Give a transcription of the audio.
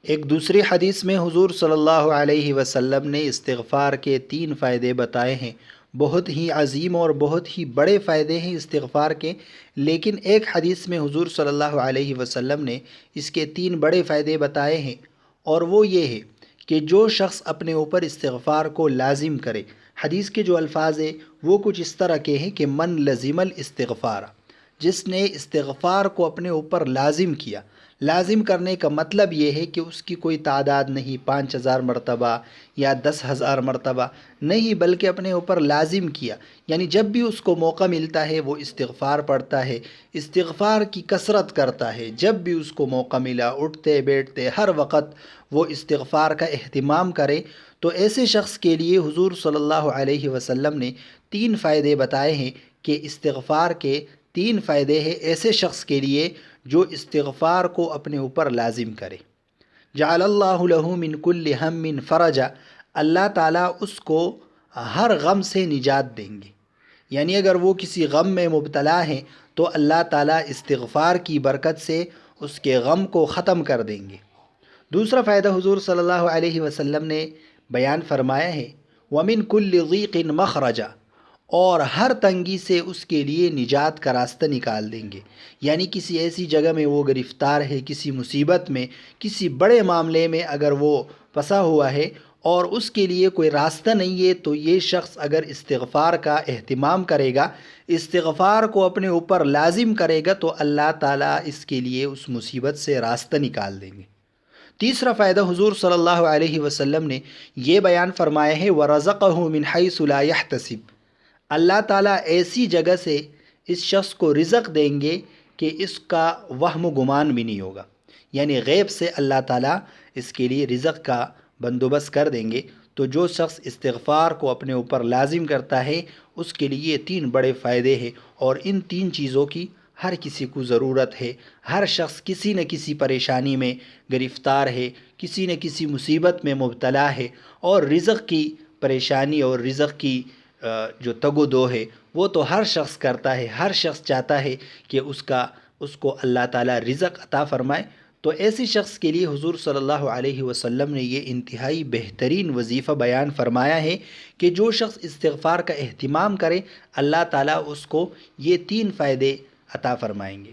ایک دوسری حدیث میں حضور صلی اللہ علیہ وسلم نے استغفار کے 3 فائدے بتائے ہیں۔ بہت ہی عظیم اور بہت ہی بڑے فائدے ہیں استغفار کے، لیکن ایک حدیث میں حضور صلی اللہ علیہ وسلم نے اس کے 3 بڑے فائدے بتائے ہیں، اور وہ یہ ہے کہ جو شخص اپنے اوپر استغفار کو لازم کرے۔ حدیث کے جو الفاظ ہیں وہ کچھ اس طرح کے ہیں کہ من لزم الاستغفار، جس نے استغفار کو اپنے اوپر لازم کیا۔ لازم کرنے کا مطلب یہ ہے کہ اس کی کوئی تعداد نہیں، 5000 مرتبہ یا 10,000 مرتبہ نہیں، بلکہ اپنے اوپر لازم کیا، یعنی جب بھی اس کو موقع ملتا ہے وہ استغفار پڑھتا ہے، استغفار کی کثرت کرتا ہے۔ جب بھی اس کو موقع ملا، اٹھتے بیٹھتے ہر وقت وہ استغفار کا اہتمام کرے، تو ایسے شخص کے لیے حضور صلی اللہ علیہ وسلم نے 3 فائدے بتائے ہیں کہ استغفار کے 3 فائدے ہیں ایسے شخص کے لیے جو استغفار کو اپنے اوپر لازم کرے۔ جعل اللہ لہ من کل ہم فرجا، اللہ تعالیٰ اس کو ہر غم سے نجات دیں گے، یعنی اگر وہ کسی غم میں مبتلا ہیں تو اللہ تعالیٰ استغفار کی برکت سے اس کے غم کو ختم کر دیں گے۔ دوسرا فائدہ حضور صلی اللہ علیہ وسلم نے بیان فرمایا ہے، وَمِن كُلِّ ضِيقٍ مَخْرَجًا، اور ہر تنگی سے اس کے لیے نجات کا راستہ نکال دیں گے، یعنی کسی ایسی جگہ میں وہ گرفتار ہے، کسی مصیبت میں، کسی بڑے معاملے میں اگر وہ پھنسا ہوا ہے اور اس کے لیے کوئی راستہ نہیں ہے، تو یہ شخص اگر استغفار کا اہتمام کرے گا، استغفار کو اپنے اوپر لازم کرے گا، تو اللہ تعالیٰ اس کے لیے اس مصیبت سے راستہ نکال دیں گے۔ تیسرا فائدہ حضور صلی اللہ علیہ وسلم نے یہ بیان فرمایا ہے، وَرَزَقَهُ مِنْ حَيْثُ لَا يَحْتَسِبُ، اللہ تعالیٰ ایسی جگہ سے اس شخص کو رزق دیں گے کہ اس کا وہم و گمان بھی نہیں ہوگا، یعنی غیب سے اللہ تعالیٰ اس کے لیے رزق کا بندوبست کر دیں گے۔ تو جو شخص استغفار کو اپنے اوپر لازم کرتا ہے اس کے لیے یہ 3 بڑے فائدے ہیں، اور ان 3 چیزوں کی ہر کسی کو ضرورت ہے۔ ہر شخص کسی نہ کسی پریشانی میں گرفتار ہے، کسی نہ کسی مصیبت میں مبتلا ہے، اور رزق کی پریشانی اور رزق کی جو تگ و دو ہے وہ تو ہر شخص کرتا ہے، ہر شخص چاہتا ہے کہ اس کو اللہ تعالیٰ رزق عطا فرمائے۔ تو ایسے شخص کے لیے حضور صلی اللہ علیہ وسلم نے یہ انتہائی بہترین وظیفہ بیان فرمایا ہے کہ جو شخص استغفار کا اہتمام کرے، اللہ تعالیٰ اس کو یہ 3 فائدے عطا فرمائیں گے۔